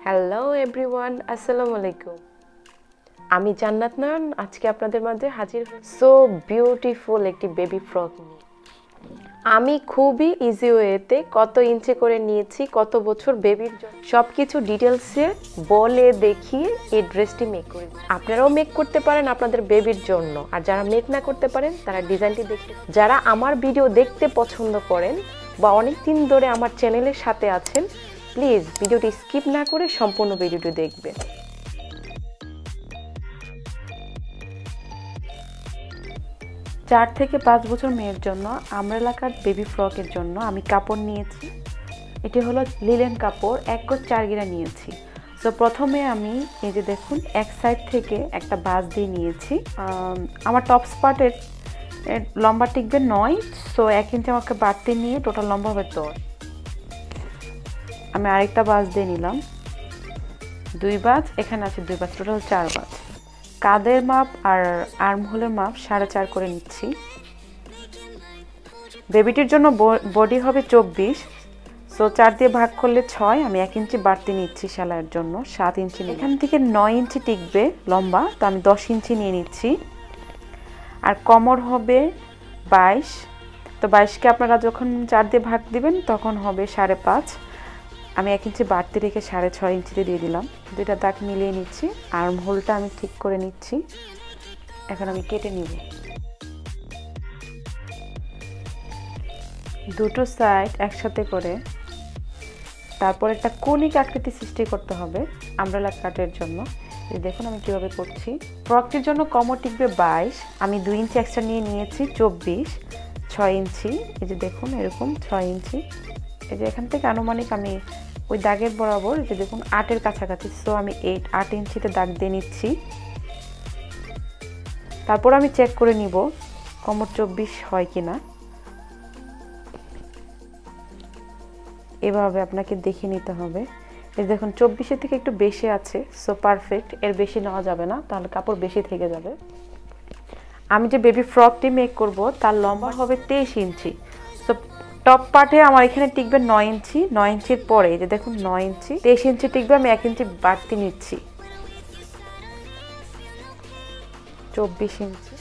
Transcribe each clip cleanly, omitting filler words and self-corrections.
Hello everyone, আসসালামু আলাইকুম। আমি জান্নাত নায়ান আজকে আপনাদের মাঝে হাজির। সো বিউটিফুল একটি বেবি ফ্রক নিয়ে আমি খুবই ইজি ওয়েতে কত ইঞ্চি করে নিয়েছি, কত বছর বেবির সব কিছু ডিটেলসে বলে দেখিয়ে এই ড্রেসটি মেক করে। আপনারাও মেক করতে পারেন আপনাদের বেবির জন্য, আর যারা মেক না করতে পারেন তারা ডিজাইনটি দেখতে। যারা আমার ভিডিও দেখতে পছন্দ করেন বা অনেক দিন ধরে আমার চ্যানেলের সাথে আছেন, প্লিজ ভিডিওটি স্কিপ না করে সম্পূর্ণ ভিডিওটি দেখবেন। চার থেকে 5 বছর মেয়ের জন্য আমব্রেলা কাট বেবি ফ্রকের জন্য আমি কাপড় নিয়েছি। এটি হলো লিলেন কাপড়, 1 গজ 4 গিরা নিয়েছি। সো প্রথমে আমি এই যে দেখুন এক সাইড থেকে একটা বাঁশ দিয়ে নিয়েছি। আমার টপস পার্টের লম্বা টিকবে 9, সো 1 ইঞ্চি আমাকে বাড়তি নিয়ে টোটাল লম্বা হবে 10। আমি আরেকটা বাঁশ দিয়ে নিলাম, 2 বাঁশ, এখানে আছে 2 বাঁশ, টোটাল 4 বাঁশ। কাঁধের মাপ আর আর্মহোলের মাপ 4.5 করে নিচ্ছি। বেবিটির জন্য বডি হবে 24, সো 4 দিয়ে ভাগ করলে 6। আমি 1 ইঞ্চি বাড়তি নিচ্ছি সেলাইয়ের জন্য, 7 ইঞ্চি। এখান থেকে 9 ইঞ্চি টিকবে লম্বা, তো আমি 10 ইঞ্চি নিয়ে নিচ্ছি। আর কোমর হবে 22, তো 22কে আপনারা যখন 4 দিয়ে ভাগ দিবেন তখন হবে 5.5। আমি 1 ইঞ্চি বাড়তি রেখে 6.5 ইঞ্চিতে দিয়ে দিলাম। দুইটা দাগ মিলিয়ে নিচ্ছি, আর্ম হোলটা আমি ঠিক করে নিচ্ছি। এখন আমি কেটে নিব। দুটো সাইড একসাথে করে তারপর একটা কনিক আকৃতি সৃষ্টি করতে হবে আমব্রেলা কাটের জন্য। এই দেখুন আমি কিভাবে করছি। ফ্রকটির জন্য কোমর টিকবে 22, আমি 2 ইঞ্চি এক্সট্রা নিয়ে নিয়েছি 24, 6 ইঞ্চি। এই যে দেখুন এরকম 6 ইঞ্চি। এই যে এখান থেকে আনুমানিক আমি ওই দাগের বরাবর, এই যে দেখুন 8-এর কাছাকাছি, সো আমি 8 ইঞ্চিতে দাগ দিয়ে নিচ্ছি। তারপর আমি চেক করে নিব কোমর 24 হয় কিনা। এভাবে আপনাকে দেখে নিতে হবে। এই দেখুন 24-এর থেকে একটু বেশি আছে, সো পারফেক্ট। এর বেশি নেওয়া যাবে না, তাহলে কাপড় বেশি থেকে যাবে। আমি যে বেবি ফ্রকটি মেক করব তার লম্বা হবে 23 ইঞ্চি। সো টপ পার্টে আমার এখানে টিকবে 9 ইঞ্চি, 9 ইঞ্চির পরে এই যে দেখুন 9 ইঞ্চি, 23 ইঞ্চি টিকবে। আমি 1 ইঞ্চি বাড়তি নিচ্ছি, 24 ইঞ্চি।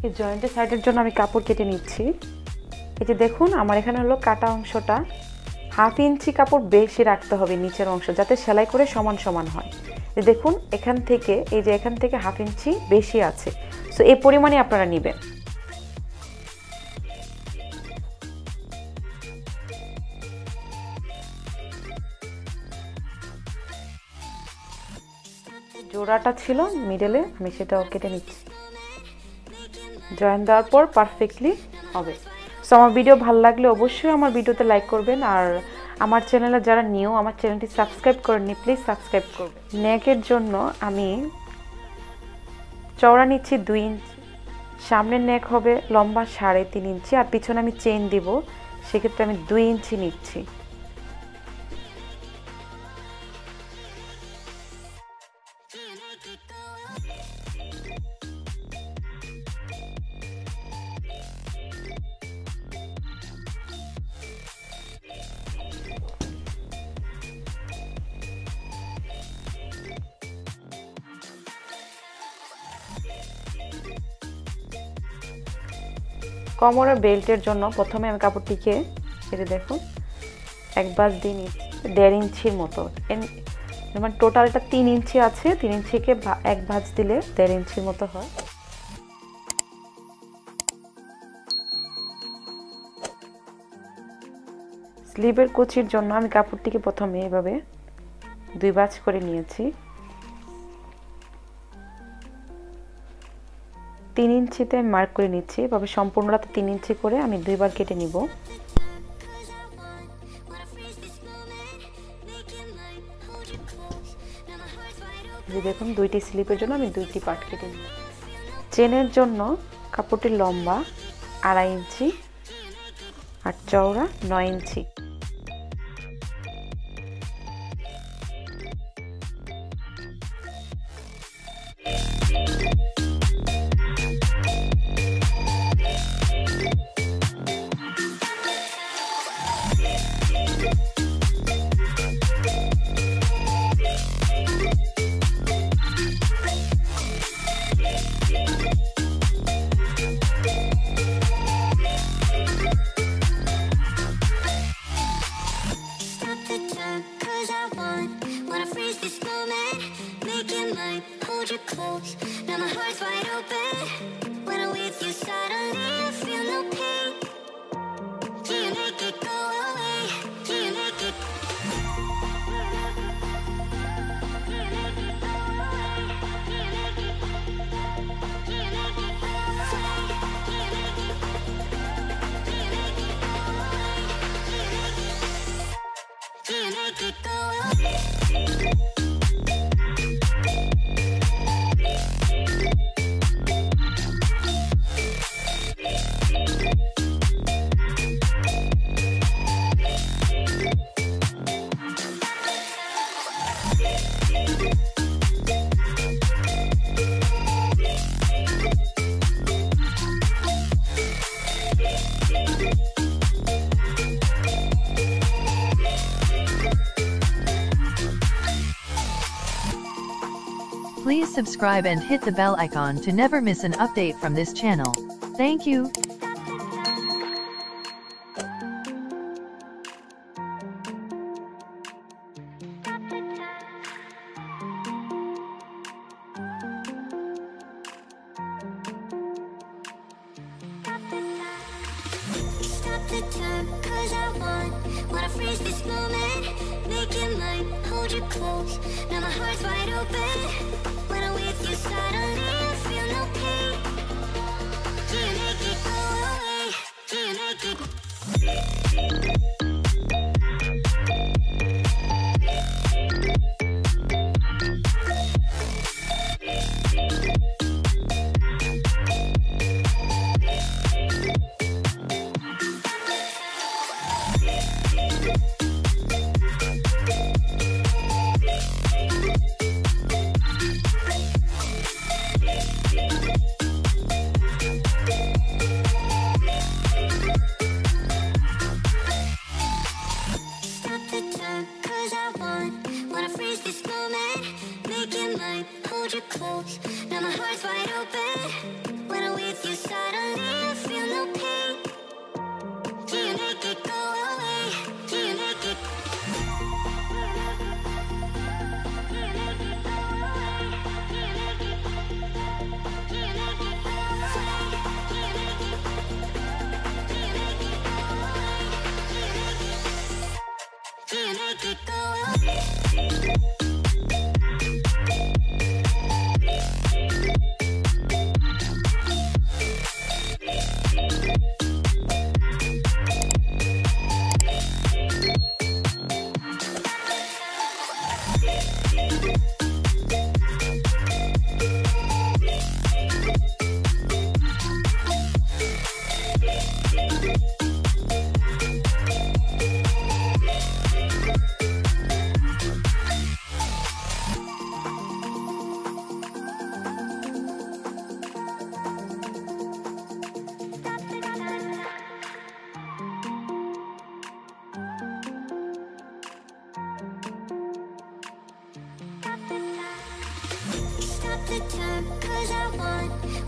এই জয়েন্টের সাইডের জন্য আমি কাপড় কেটে নিচ্ছি। এই যে দেখুন আমার এখানে হলো কাটা অংশটা 1/2 ইঞ্চি কাপড় বেশি রাখতে হবে নিচের অংশ, যাতে সেলাই করে সমান সমান হয়। দেখুন এখান থেকে, এই যে এখান থেকে 1/2 ইঞ্চি বেশি আছে, সো এই পরিমাণে আপনারা নেবেন। জোড়াটা ছিল মিডলে, আমি সেটাও কেটে নিচ্ছি। জয়েন দেওয়ার পর পারফেক্টলি হবে। সো আমার ভিডিও ভালো লাগলে অবশ্যই আমার ভিডিওতে লাইক করবেন, আর আমার চ্যানেলে যারা নিউ আমার চ্যানেলটি সাবস্ক্রাইব করেননি প্লিজ সাবস্ক্রাইব করবেন। নেকের জন্য আমি চওড়া নিচ্ছি 2 ইঞ্চি, সামনের নেক হবে লম্বা 3.5 ইঞ্চি, আর পিছনে আমি চেইন দিব, সেক্ষেত্রে আমি 2 ইঞ্চি নিচ্ছি। কোমরের বেল্টের জন্য প্রথমে আমি কাপড়টিকে, এটা দেখুন 1 ভাঁজ দিয়ে নিচ্ছি 1.5 ইঞ্চির মতো। মানে টোটালটা 3 ইঞ্চি আছে, 3 ইঞ্চিকে 1 ভাঁজ দিলে 1.5 ইঞ্চির মতো হয়। স্লিভের কুচির জন্য আমি কাপড়টিকে প্রথমে এভাবে 2 ভাঁজ করে নিয়েছি। 3 ইঞ্চিতে মার্ক করে নিচ্ছি, এভাবে সম্পূর্ণটা 3 ইঞ্চি করে আমি 2 বার কেটে নিব। যে দেখুন 2টি স্লিপের জন্য আমি 2টি পার্ট কেটে নিব। চেনের জন্য কাপড়টির লম্বা 2.5 ইঞ্চি আর চওড়া 9 ইঞ্চি। open. When I'm with you, suddenly I feel no pain. Do you make it go away? Do you make it? Do you make it go away? Please subscribe and hit the bell icon to never miss an update from this channel. Thank you. Stop the time, cause I wanna freeze this moment. Make it mine, hold you close. Now my heart's wide open. When I'm with you, suddenly I feel no pain. Do you make it go away? Do you make it? Wanna freeze this moment, make it mine, hold you close. Now my heart's wide open. When I'm with you, suddenly I feel no pain. Do you make it go away? Do you make it? Do you make it go away? Stop the time, cause I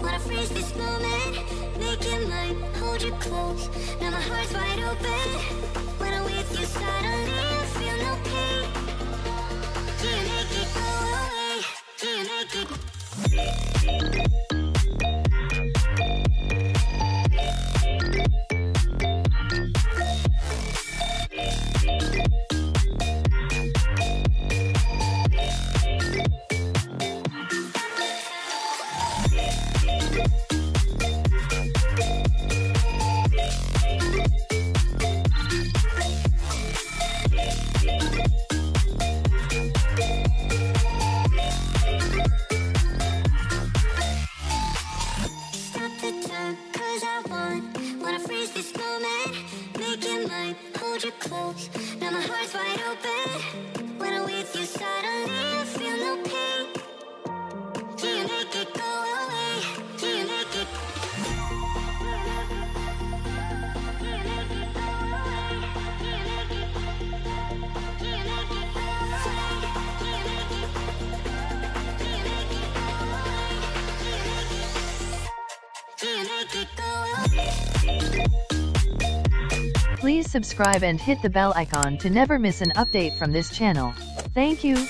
wanna freeze this moment. Make it mine, hold you close. Now my heart's wide open. When I'm with you, suddenly I feel no pain. Do you make it go away? Do you make it? Wanna freeze this moment, make it mine, hold you close. Now my heart's wide open. When I'm with you, suddenly I feel no pain. Do you make it go away? Do you make it? Do you make it go away? Please subscribe and hit the bell icon to never miss an update from this channel. Thank you.